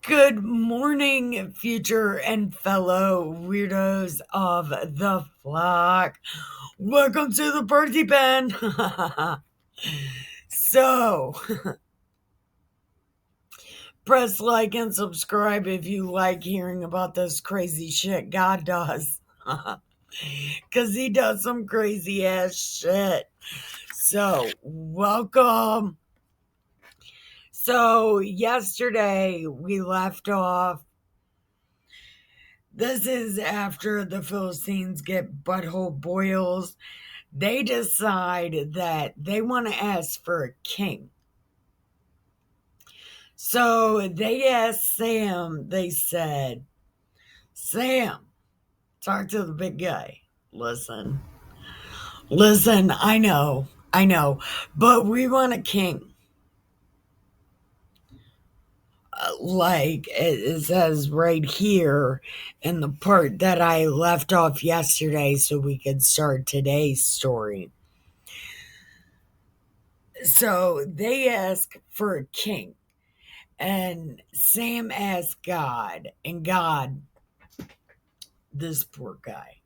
Good morning, future and fellow weirdos of the flock. Welcome to the birthday pen. so, press like and subscribe if you like hearing about this crazy shit God does. Because he does some crazy ass shit. So, welcome. So, yesterday we left off. This is after the Philistines get butthole boils. They decide that they want to ask for a king. So they asked Sam, they said, Sam, talk to the big guy. Listen, I know, but we want a king. Like it says right here in the part that I left off yesterday so we could start today's story. So they ask for a king, and Sam asked God, and God, this poor guy,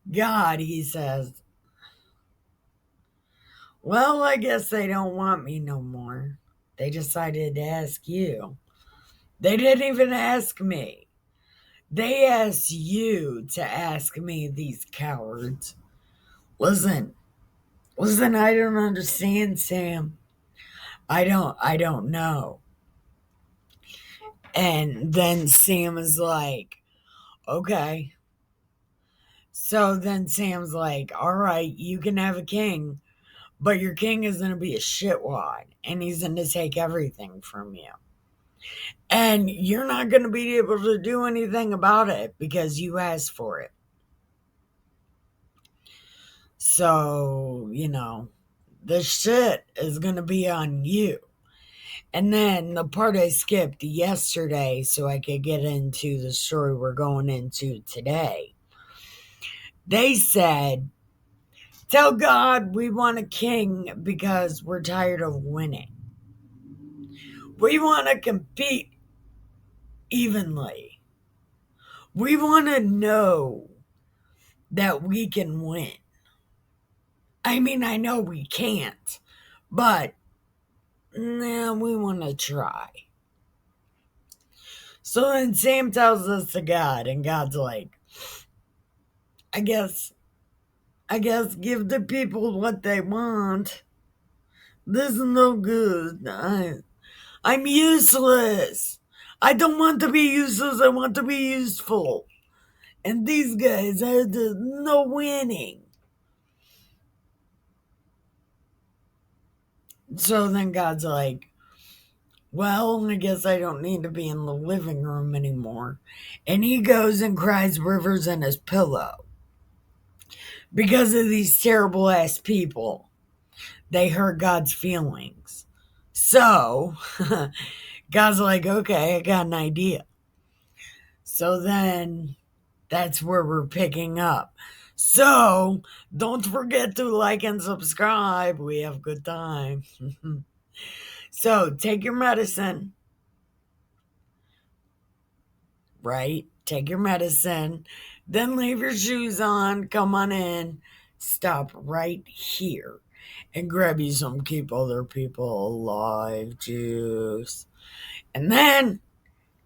God, he says, well, I guess they don't want me no more. They decided to ask you. They didn't even ask me. They asked you to ask me, these cowards. Listen, I don't understand, Sam. I don't know. And then Sam is like, okay. So then Sam's like, all right, you can have a king, but your king is going to be a shitwad and he's going to take everything from you. And you're not going to be able to do anything about it because you asked for it. So, the shit is going to be on you. And then the part I skipped yesterday so I could get into the story we're going into today. They said, tell God we want a king because we're tired of winning. We want to compete evenly. We want to know that we can win. I mean, I know we can't, but we want to try. So then Sam tells this to God, and God's like, I guess give the people what they want. This is no good. I'm useless. I don't want to be useless. I want to be useful. And these guys are no winning. So then God's like, well, I guess I don't need to be in the living room anymore. And he goes and cries rivers in his pillow because of these terrible ass people. They hurt God's feelings. So God's like, okay, I got an idea. So then that's where we're picking up. So don't forget to like and subscribe. We have a good time. So take your medicine, right? Take your medicine. Then leave your shoes on. Come on in. Stop right here and grab you some Keep Other People Alive juice. And then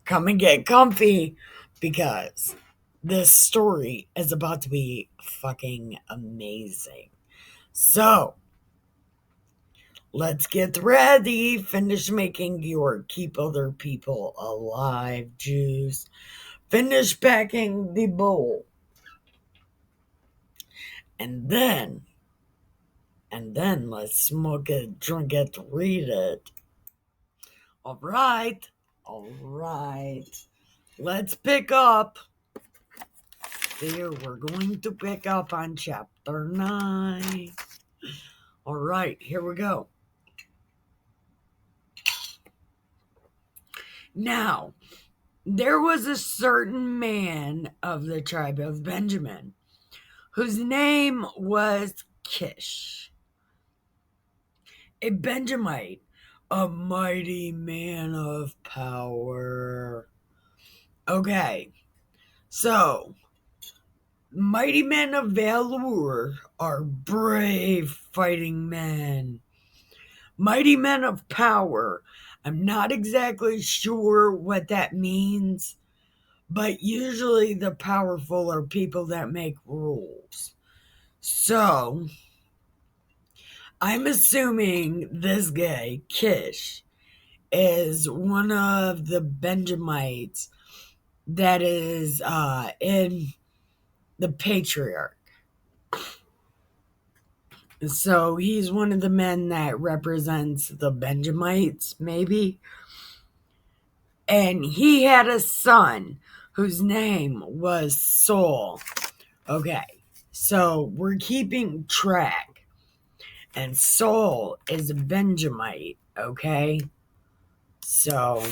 come and get comfy because this story is about to be fucking amazing. So, let's get ready. Finish making your Keep Other People Alive juice. Finish packing the bowl. And then let's smoke it, drink it, read it. All right. Let's pick up. Here, we're going to pick up on chapter 9. All right, here we go. Now, there was a certain man of the tribe of Benjamin, whose name was Kish, a Benjamite a mighty man of power. Okay, so mighty men of valor are brave fighting men. Mighty men of power. I'm not exactly sure what that means, but usually the powerful are people that make rules. So, I'm assuming this guy, Kish, is one of the Benjamites that is in the patriarch. So he's one of the men that represents the Benjamites, maybe. And he had a son whose name was Saul. Okay, so we're keeping track. And Saul is a Benjamite, okay? So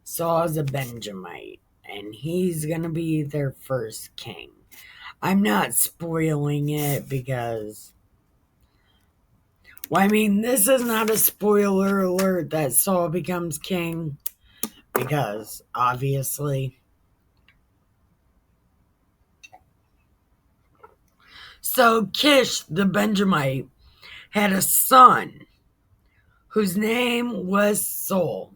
Saul is a Benjamite, and he's gonna be their first king. I'm not spoiling it because, well, I mean, this is not a spoiler alert that Saul becomes king, because obviously. So Kish the Benjamite had a son whose name was Saul,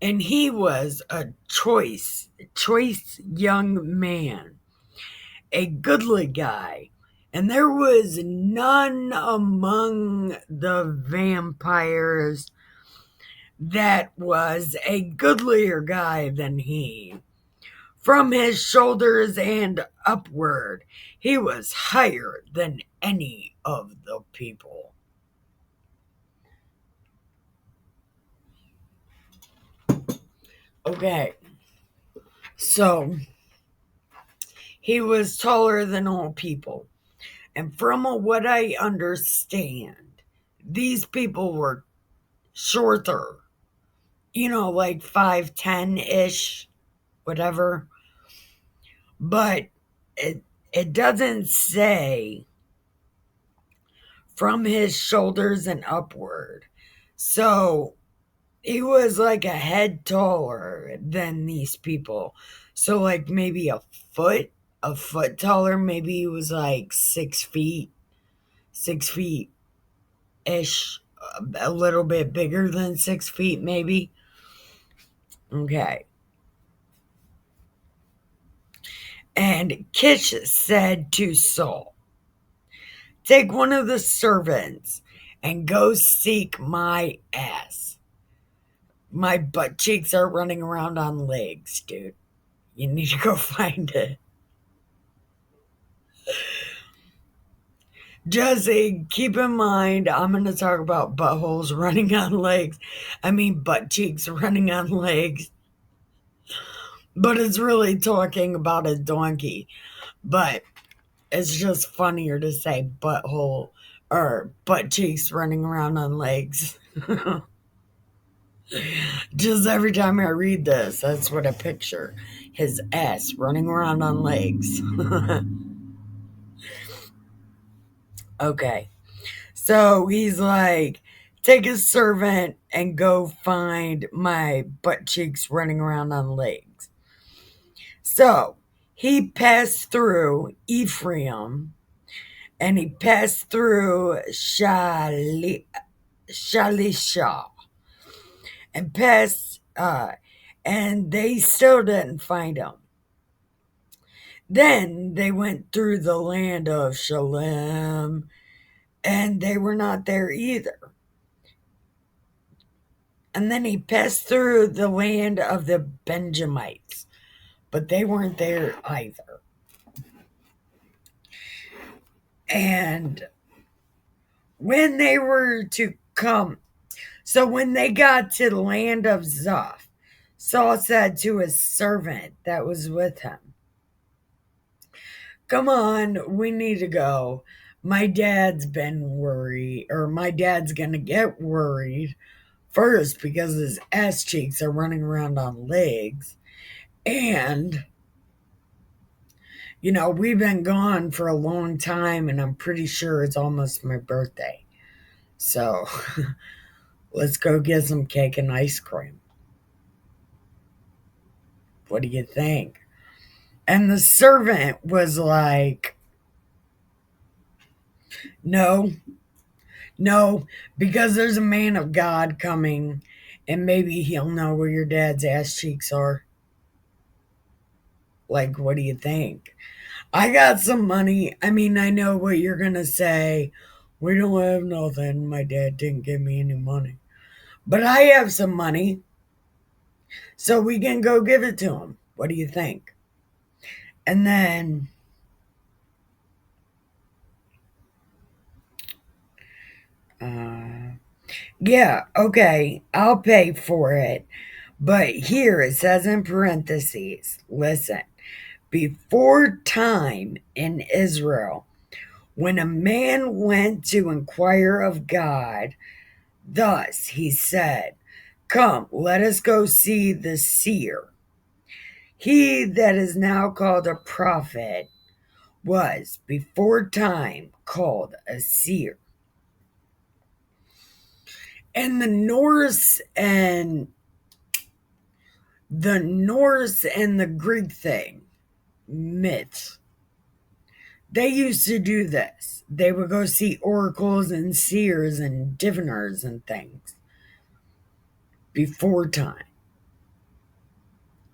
and he was a choice young man, a goodly guy. And there was none among the vampires that was a goodlier guy than he. From his shoulders and upward, he was higher than any of the people. Okay, so he was taller than all people. And from what I understand, these people were shorter, like 5'10" ish, whatever. But it doesn't say from his shoulders and upward. So he was like a head taller than these people. So like maybe a foot taller. Maybe he was like 6 feet ish, a little bit bigger than 6 feet, maybe. Okay. And Kish said to Saul, "Take one of the servants and go seek my ass. My butt cheeks are running around on legs, dude. You need to go find it." Just keep in mind, I'm going to talk about buttholes running on legs. I mean, butt cheeks running on legs. But it's really talking about a donkey. But it's just funnier to say butthole or butt cheeks running around on legs. Just every time I read this, that's what I picture. His ass running around on legs. Okay. So he's like, take a servant and go find my butt cheeks running around on legs. So he passed through Ephraim and he passed through Shalisha and passed, and they still didn't find him. Then they went through the land of Shalem and they were not there either. And then he passed through the land of the Benjamites, but they weren't there either. And when they were to come, so when they got to the land of Zoph, Saul said to his servant that was with him, "Come on, we need to go. My dad's been worried, or my dad's gonna get worried first because his ass cheeks are running around on legs. And, we've been gone for a long time and I'm pretty sure it's almost my birthday. So let's go get some cake and ice cream. What do you think? And the servant was like, no, no, because there's a man of God coming and maybe he'll know where your dad's ass cheeks are. Like, what do you think? I got some money. I mean, I know what you're going to say. We don't have nothing. My dad didn't give me any money. But I have some money. So we can go give it to him. What do you think? And then, uh, yeah, okay, I'll pay for it. But here it says in parentheses, listen, before time in Israel, when a man went to inquire of God, thus he said, come, let us go see the seer. He that is now called a prophet was before time called a seer. And the Greek thing, myths, they used to do this. They would go see oracles and seers and diviners and things before time.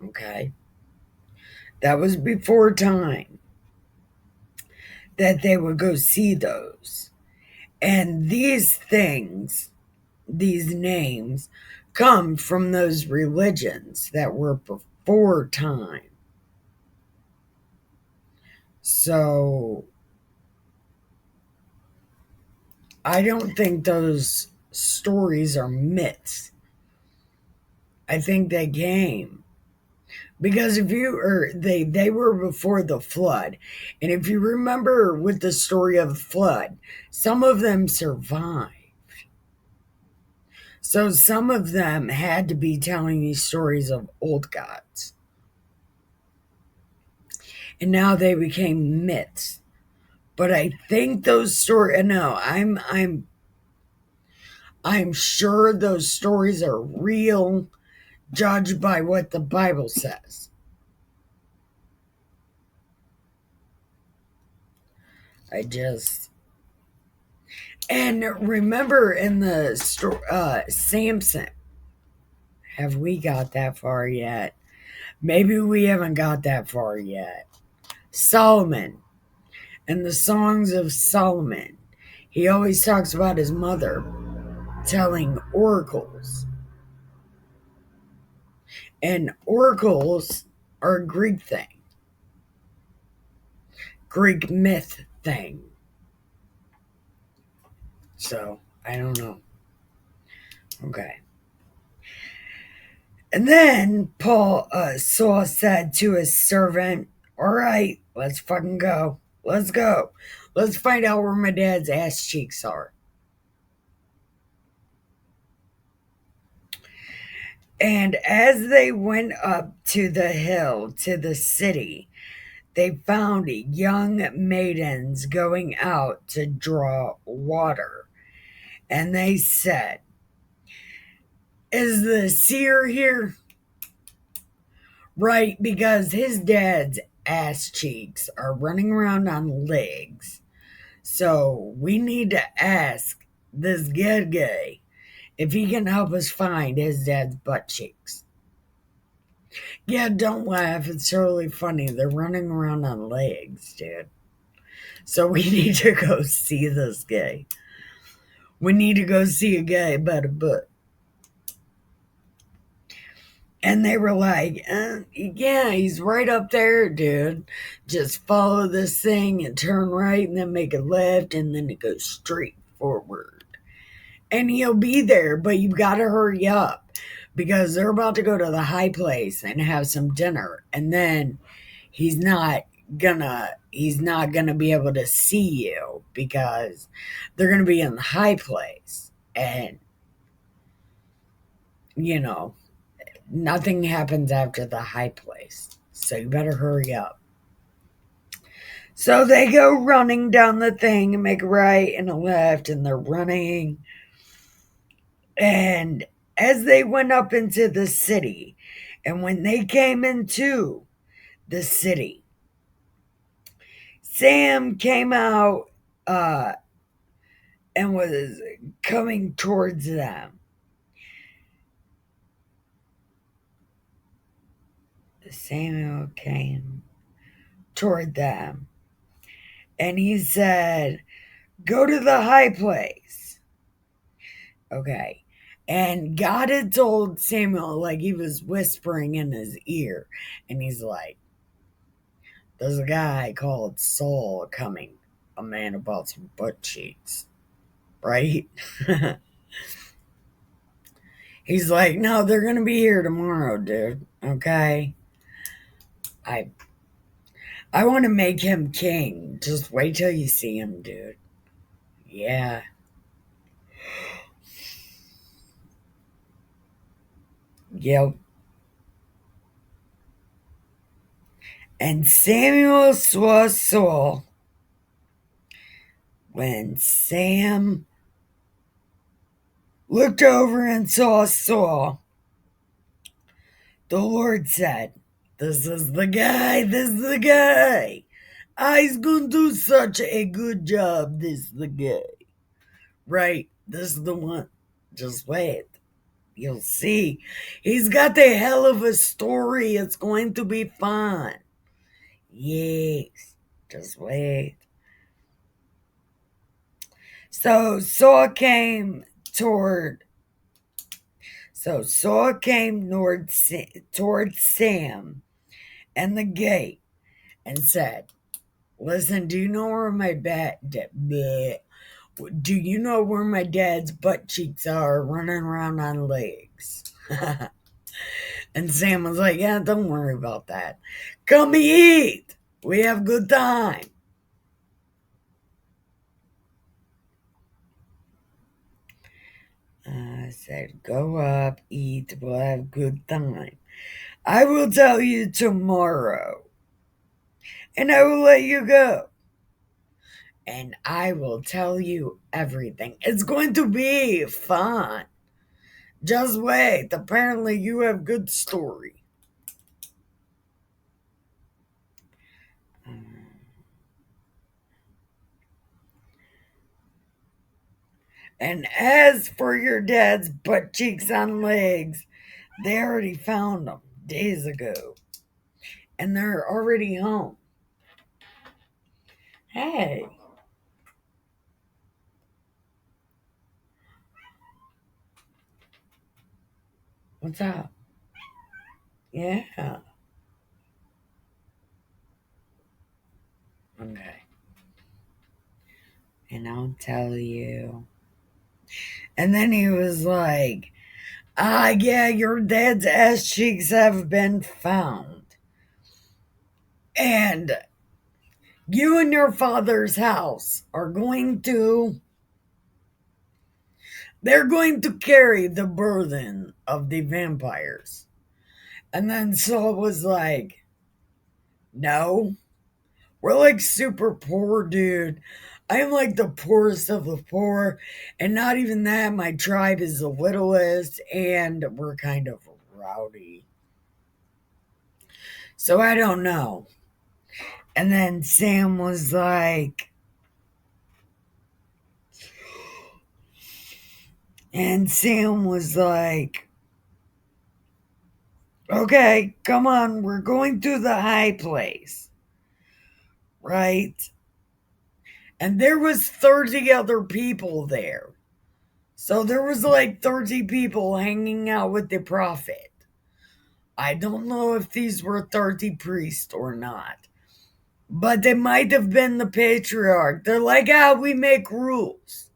Okay? That was before time that they would go see those. And these things, these names, come from those religions that were before time. So I don't think those stories are myths. I think they came because if you or they were before the flood, and if you remember with the story of the flood, some of them survived. So some of them had to be telling these stories of old gods, and now they became myths. But I think those stories. No, I'm sure those stories are real, judged by what the Bible says. I just and remember in the story, Samson. Have we got that far yet? Maybe we haven't got that far yet. Solomon and the songs of Solomon. He always talks about his mother telling oracles. And oracles are a Greek thing, Greek myth thing. So, I don't know. Okay. And then Saul said to his servant, all right, let's fucking go. Let's go. Let's find out where my dad's ass cheeks are. And as they went up to the hill, to the city, they found young maidens going out to draw water. And they said, is the seer here? Right, because his dad's ass cheeks are running around on legs. So we need to ask this good guy if he can help us find his dad's butt cheeks. Yeah, don't laugh. It's totally funny. They're running around on legs, dude. So we need to go see this guy. We need to go see a guy about a butt. And they were like, yeah, he's right up there, dude. Just follow this thing and turn right and then make a left and then it goes straight forward. And he'll be there, but you've got to hurry up because they're about to go to the high place and have some dinner. And then he's not gonna be able to see you because they're gonna be in the high place. And, you know, nothing happens after the high place. So you better hurry up. So they go running down the thing and make a right and a left, and they're running. And as they went up into the city, and when they came into the city, Sam came out and was coming towards them. Samuel came toward them, and he said, "Go to the high place." Okay. And God had told Samuel, like he was whispering in his ear, and he's like, "There's a guy called Saul coming, a man about some butt cheeks." Right? He's like, "No, they're gonna be here tomorrow, dude. Okay? I I wanna make him king. Just wait till you see him, dude." Yeah. Yep. And Samuel saw Saul. When Sam looked over and saw Saul, the Lord said, "This is the guy, this is the guy. I's gonna do such a good job, this is the guy. Right, this is the one. Just wait. You'll see. He's got the hell of a story. It's going to be fun. Yes. Just wait." So Saul came toward Saul came toward Sam and the gate and said, "Listen, do you know where my do you know where my dad's butt cheeks are running around on legs?" And Sam was like, "Yeah, don't worry about that. Come eat. We have good time." I said, "Go up, eat. We'll have good time. I will tell you tomorrow, and I will let you go. And I will tell you everything. It's going to be fun. Just wait. Apparently, you have good story." And as for your dad's butt cheeks on legs, they already found them days ago. And they're already home. Hey, what's up? Yeah. Okay. And I'll tell you. And then he was like, yeah, your dad's ass cheeks have been found. And you and your father's house are they're going to carry the burden of the vampires." And then Saul was like, "No, we're like super poor, dude. I am like the poorest of the poor. And not even that, my tribe is the littlest, and we're kind of rowdy. So I don't know." And then Sam was like, "Okay, come on, we're going to the high place." Right? And there was 30 other people there. So there was like 30 people hanging out with the prophet. I don't know if these were 30 priests or not, but they might have been the patriarch. They're like, we make rules.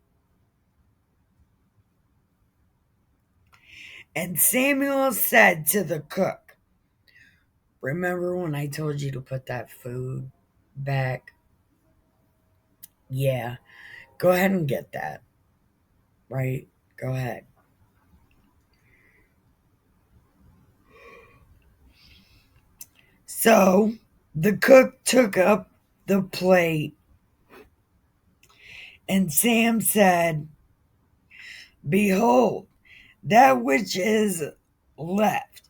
And Samuel said to the cook, "Remember when I told you to put that food back? Yeah, go ahead and get that, right? Go ahead." So the cook took up the plate, and Sam said, "Behold, that which is left.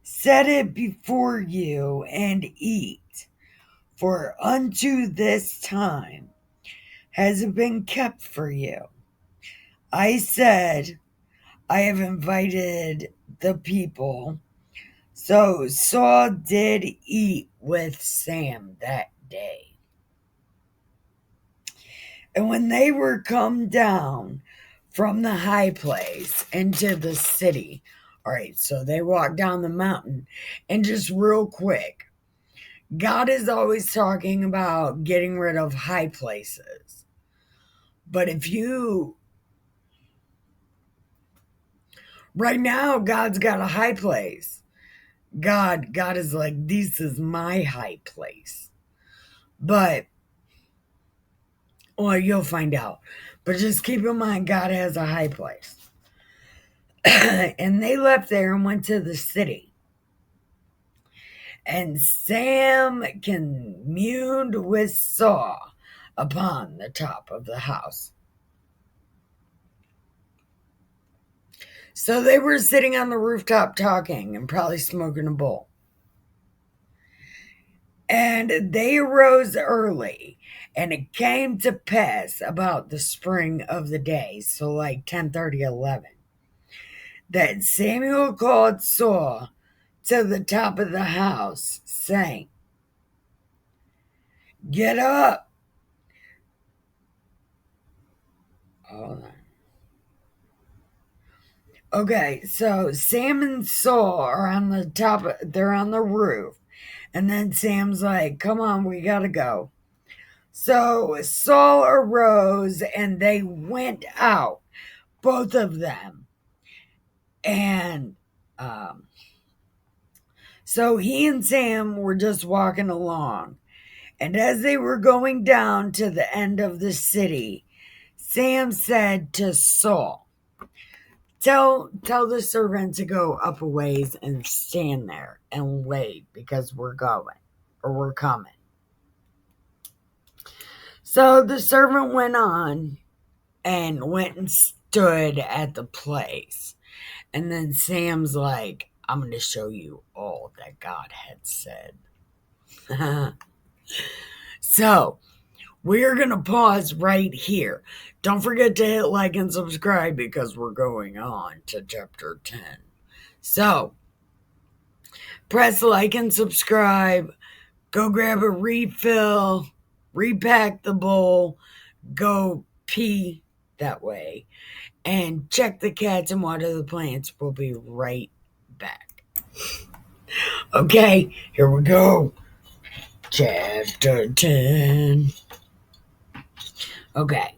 Set it before you and eat, for unto this time has it been kept for you. I said, I have invited the people. So Saul did eat with Sam that day. And when they were come down from the high place into the city, all right, so they walked down the mountain. And just real quick, God is always talking about getting rid of high places. But if you, right now, God's got a high place. God is like, this is my high place. But, well, you'll find out. But just keep in mind, God has a high place. And they left there and went to the city. And Sam communed with Saul upon the top of the house. So they were sitting on the rooftop talking and probably smoking a bowl. And they arose early, and it came to pass about the spring of the day, so like 10:30, 11, that Samuel called Saul to the top of the house, saying, Get up. Hold on. Okay, so Sam and Saul are on the top, they're on the roof. And then Sam's like, Come on, we gotta go. So Saul arose and they went out, both of them. And so he and Sam were just walking along. And as they were going down to the end of the city, Sam said to Saul, Tell the servant to go up a ways and stand there and wait because we're going or we're coming. So the servant went on and went and stood at the place. And then Sam's like, I'm going to show you all that God had said. So we're going to pause right here. Don't forget to hit like and subscribe because we're going on to chapter 10. So press like and subscribe. Go grab a refill. Repack the bowl. Go pee that way. And check the cats and water the plants. We'll be right back. Okay, here we go. Chapter 10. Okay.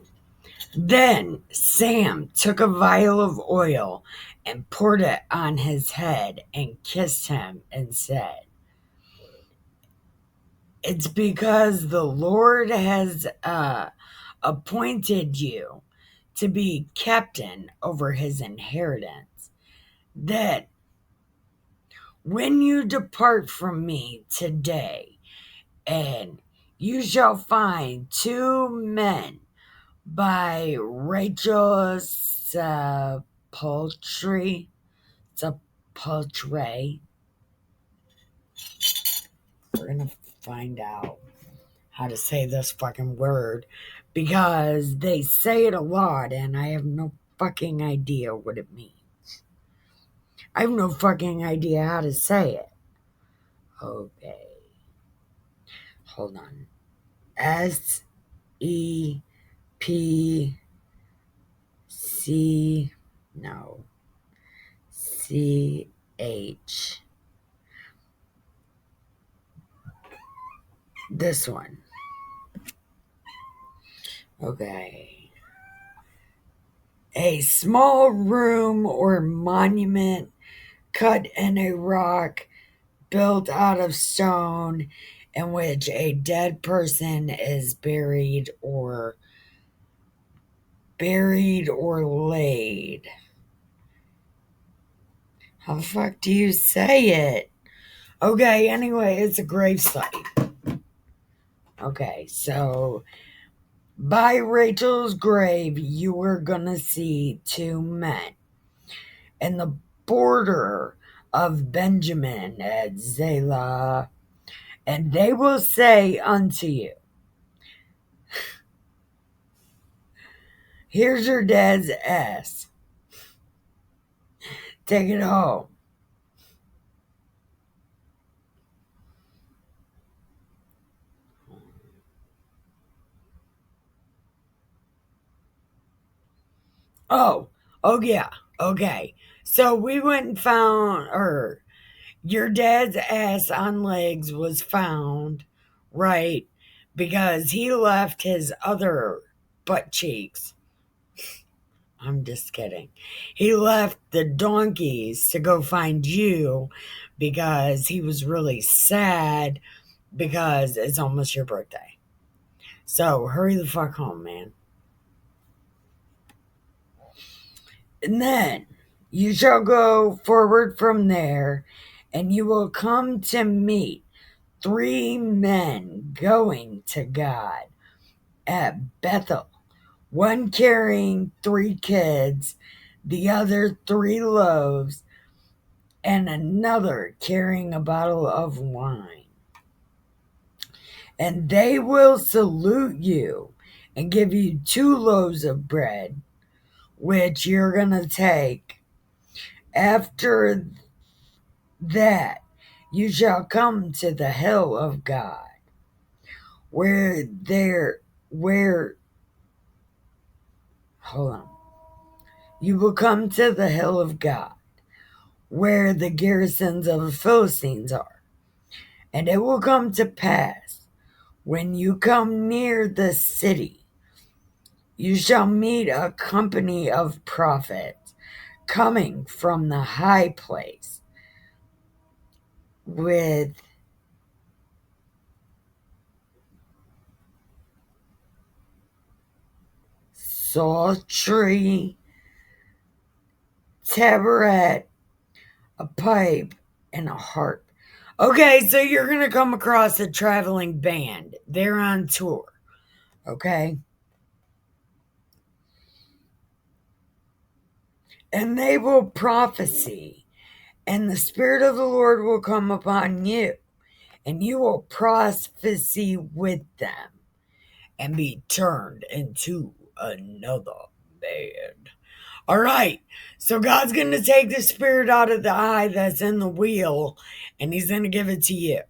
Then Sam took a vial of oil and poured it on his head and kissed him and said, It's because the Lord has appointed you to be captain over his inheritance, that when you depart from me today, and you shall find two men by Rachel's sepulchre. We're gonna find out how to say this fucking word because they say it a lot and I have no fucking idea what it means. I have no fucking idea how to say it. Okay. Hold on. SEPC. No. CH. This one. Okay. A small room or monument cut in a rock built out of stone in which a dead person is buried or laid. How the fuck do you say it? Okay, anyway, it's a gravesite. Okay, so by Rachel's grave, you were gonna see two men. and the border of Benjamin at Zelah, and they will say unto you, here's your dad's ass. Take it home. Oh yeah. Okay. So we went and found, or your dad's ass on legs was found, right? Because he left his other butt cheeks. I'm just kidding. He left the donkeys to go find you because he was really sad because it's almost your birthday. So hurry the fuck home, man. And then you shall go forward from there, and you will come to meet 3 men going to God at Bethel, one carrying 3 kids, the other 3 loaves, and another carrying a bottle of wine. And they will salute you and give you 2 loaves of bread, which you're going to take. After that, you shall come to the hill of God, where hold on. You will come to the hill of God, where the garrisons of the Philistines are. And it will come to pass, when you come near the city, you shall meet a company of prophets coming from the high place with psaltery, tabret, a pipe, and a harp. Okay, so you're going to come across a traveling band. They're on tour. Okay? And they will prophesy, and the Spirit of the Lord will come upon you, and you will prophesy with them and be turned into another band. All right, so God's going to take the spirit out of the eye that's in the wheel, and He's going to give it to you.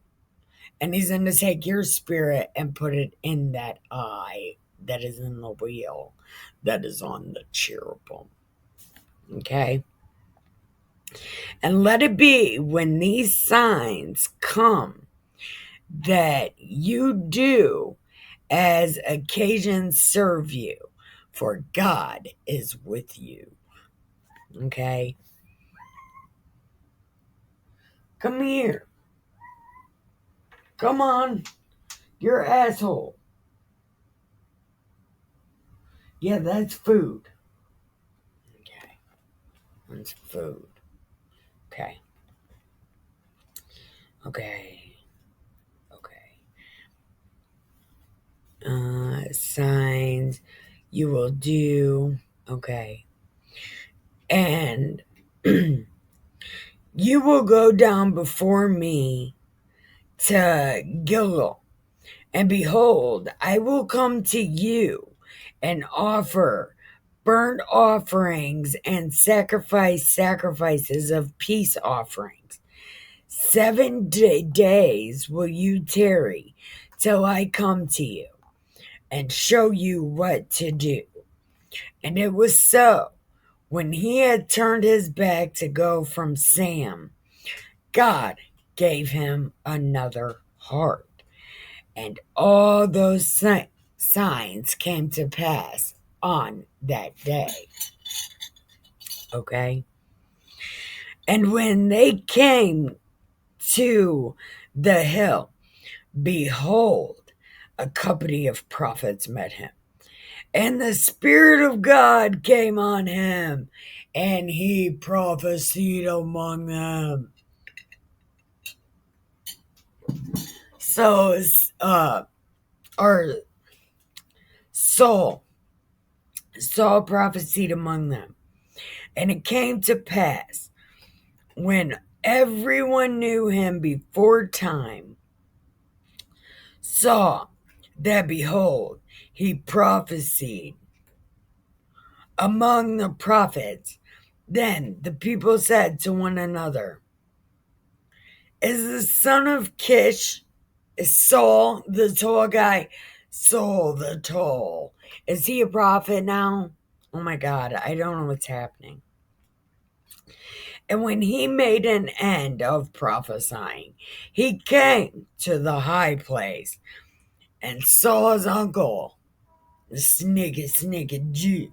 And He's going to take your spirit and put it in that eye that is in the wheel that is on the cherubim. Okay? And let it be when these signs come that you do as occasions serve you, for God is with you. Okay? Come here. Come on. You're asshole. Yeah, that's food. Okay. That's food. Okay. Okay. Okay. Signs you will do. Okay. And you will go down before me to Gilgal. And behold, I will come to you and offer burnt offerings and sacrifices of peace offerings. 7 days will you tarry till I come to you and show you what to do. And it was so, when he had turned his back to go from Sam, God gave him another heart. And all those signs came to pass on that day. Okay? And when they came to the hill, behold, a company of prophets met him. And the Spirit of God came on him, and he prophesied among them. So, our Saul prophesied among them. And it came to pass, when everyone knew him before time, saw that behold, he prophesied among the prophets. Then the people said to one another, is the son of Kish, is Saul the tall guy, Saul the tall, is he a prophet now? Oh my God, I don't know what's happening. And when he made an end of prophesying, he came to the high place and saw his uncle, the sneaky Jew,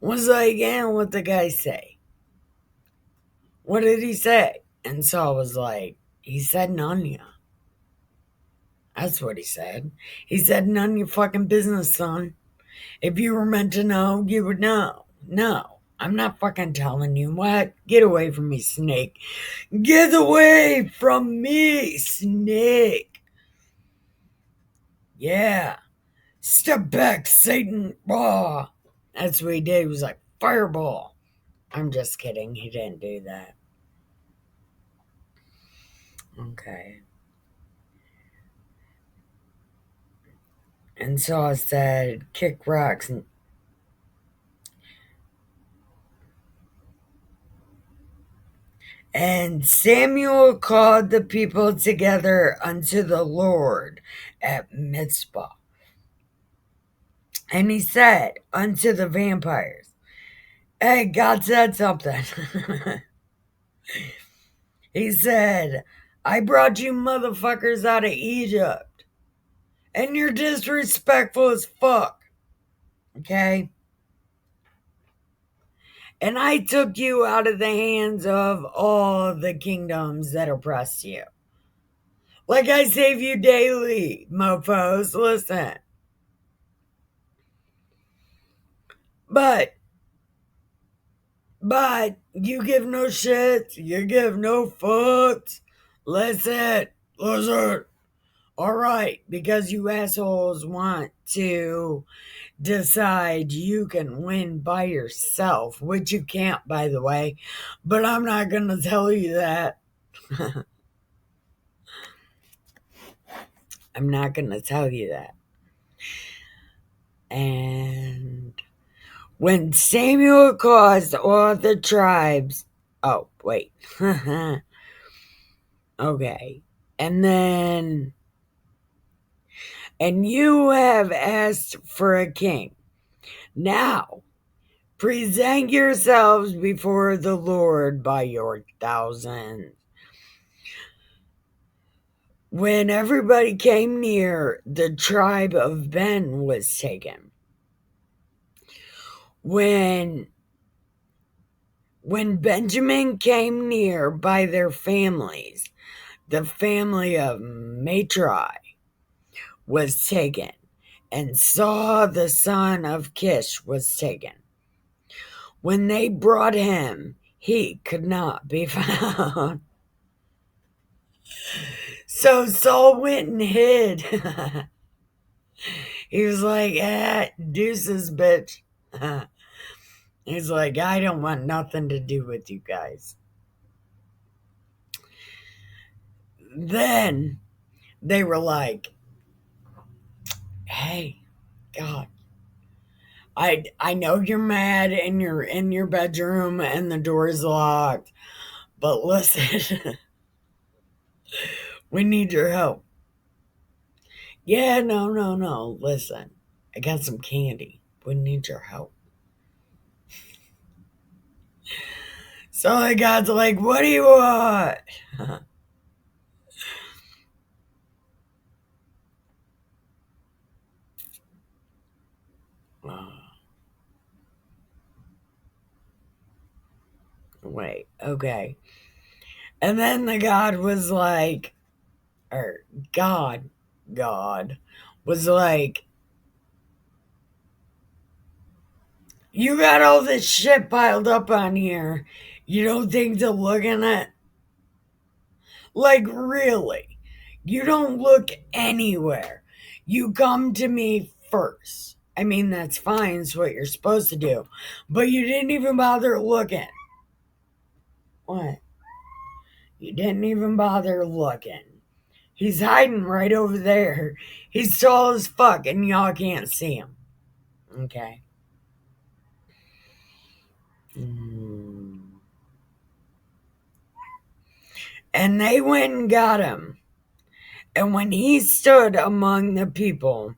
was like, and what the guy say? What did he say? And Saul was like, he said none ya. That's what he said. He said, none of your fucking business, son. If you were meant to know, you would know. No, I'm not fucking telling you what. Get away from me, snake. Get away from me, snake. Yeah. Step back, Satan. Raw. That's what he did. He was like, fireball. I'm just kidding. He didn't do that. Okay. And so I said, kick rocks. And Samuel called the people together unto the Lord at Mizpah. And he said unto the vampires, hey, God said something. He said, I brought you motherfuckers out of Egypt, and you're disrespectful as fuck. Okay? And I took you out of the hands of all the kingdoms that oppressed you. Like I save you daily, mofos. Listen. But you give no shit. You give no fucks. Listen. All right, because you assholes want to decide you can win by yourself, which you can't, by the way, but I'm not going to tell you that. I'm not going to tell you that. And when Samuel caused all the tribes, oh, wait. Okay. And then, and you have asked for a king. Now, present yourselves before the Lord by your thousands. When everybody came near, the tribe of Ben was taken. When Benjamin came near by their families, the family of Matri was taken, and Saul the son of Kish was taken. When they brought him, he could not be found. So Saul went and hid. He was like, deuces, bitch. He's like, I don't want nothing to do with you guys. Then they were like, hey, God, I know you're mad and you're in your bedroom and the door is locked, but listen, we need your help. Yeah, no, listen, I got some candy. We need your help. So the God's like, what do you want? Wait, okay. And then the God was like, or God was like, you got all this shit piled up on here. You don't think to look in it? Like, really? You don't look anywhere. You come to me first. I mean, that's fine. It's what you're supposed to do. But you didn't even bother looking. What? You didn't even bother looking. He's hiding right over there. He's tall as fuck, and y'all can't see him. Okay. Mm. And they went and got him. And when he stood among the people,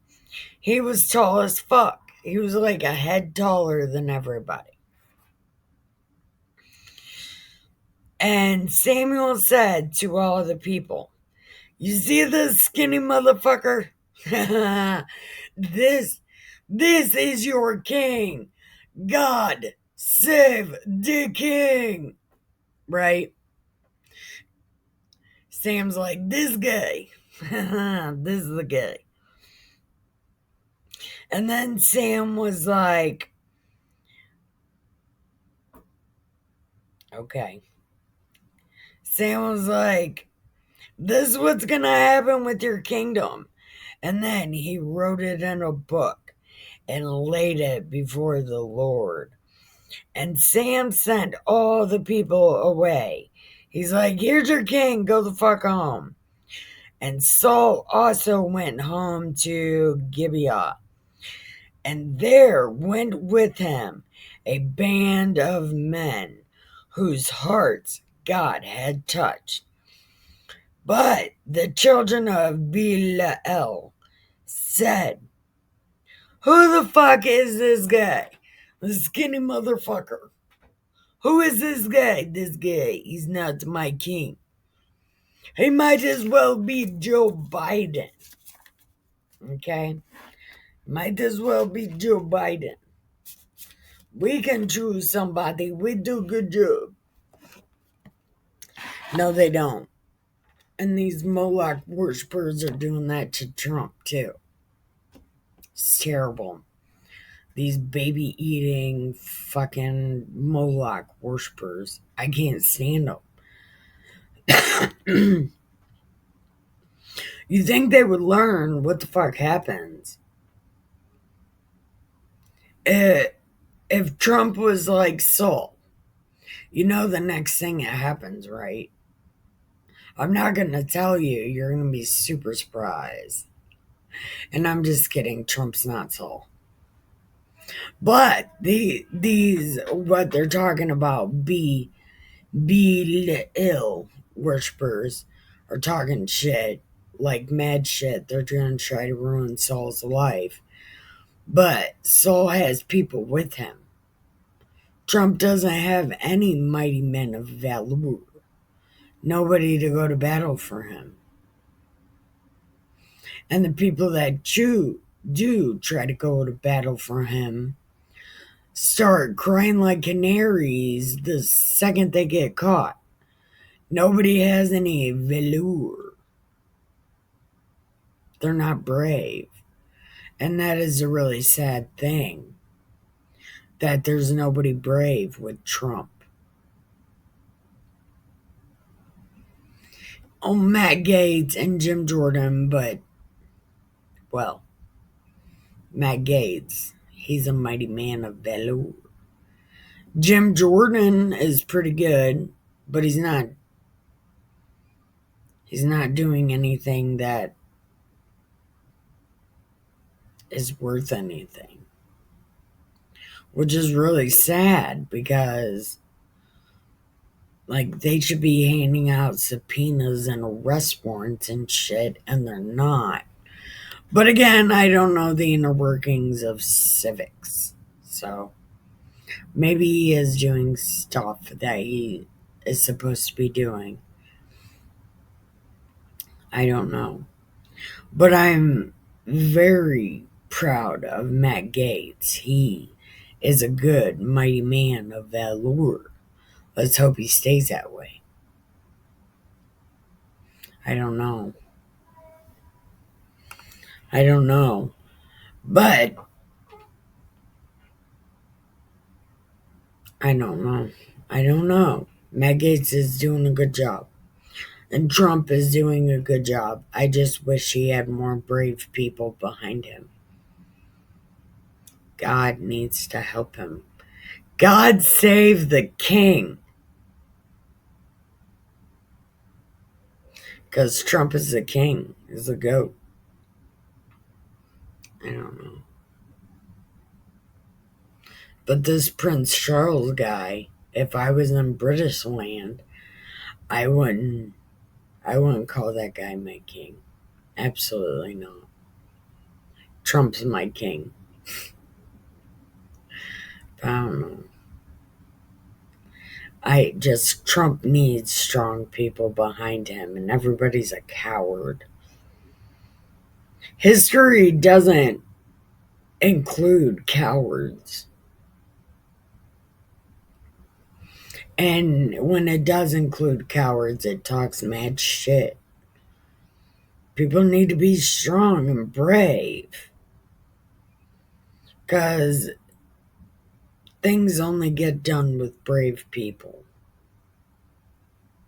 he was tall as fuck. He was like a head taller than everybody. And Samuel said to all the people, "You see this skinny motherfucker? this this is your king. God save the king." Right? Sam's like, "This guy." This is the guy. And then Sam was like, okay. Sam was like, "This is what's gonna happen with your kingdom." And then he wrote it in a book and laid it before the Lord. And Sam sent all the people away. He's like, "Here's your king, go the fuck home." And Saul also went home to Gibeah. And there went with him a band of men whose hearts God had touched. But the children of Belial said, "Who the fuck is this guy? The skinny motherfucker. Who is this guy? This guy, he's not my king. He might as well be Joe Biden." Okay? Might as well be Joe Biden. We can choose somebody. We do a good job. No, they don't. And these Moloch worshippers are doing that to Trump, too. It's terrible. These baby eating fucking Moloch worshippers. I can't stand them. You think they would learn what the fuck happens if Trump was like Saul? You know the next thing that happens, right? I'm not going to tell you. You're going to be super surprised. And I'm just kidding. Trump's not Saul. But these what they're talking about, be ill worshippers are talking shit, like mad shit. They're going to try to ruin Saul's life. But Saul has people with him. Trump doesn't have any mighty men of valor. Nobody to go to battle for him. And the people that do try to go to battle for him start crying like canaries the second they get caught. Nobody has any valor. They're not brave. And that is a really sad thing. That there's nobody brave with Trump. Oh, Matt Gaetz and Jim Jordan, but, well, Matt Gaetz, he's a mighty man of valor. Jim Jordan is pretty good, but he's not doing anything that is worth anything. Which is really sad because like they should be handing out subpoenas and arrest warrants and shit, and they're not. But again, I don't know the inner workings of civics. So maybe he is doing stuff that he is supposed to be doing. I don't know. But I'm very proud of Matt Gaetz. He is a good, mighty man of valor. Let's hope he stays that way. I don't know. I don't know. But I don't know. I don't know. Matt Gaetz is doing a good job. And Trump is doing a good job. I just wish he had more brave people behind him. God needs to help him. God save the king. Because Trump is the king, is the goat. I don't know. But this Prince Charles guy, if I was in British land, I wouldn't call that guy my king. Absolutely not. Trump's my king. I don't know. Trump needs strong people behind him, and everybody's a coward. History doesn't include cowards. And when it does include cowards, it talks mad shit. People need to be strong and brave. Because things only get done with brave people.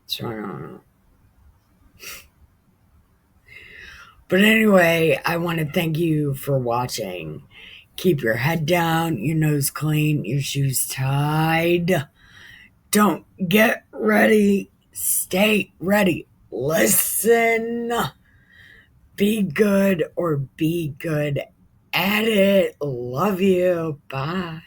So I don't know. But anyway, I want to thank you for watching. Keep your head down, your nose clean, your shoes tied. Don't get ready. Stay ready. Listen. Be good or be good at it. Love you. Bye.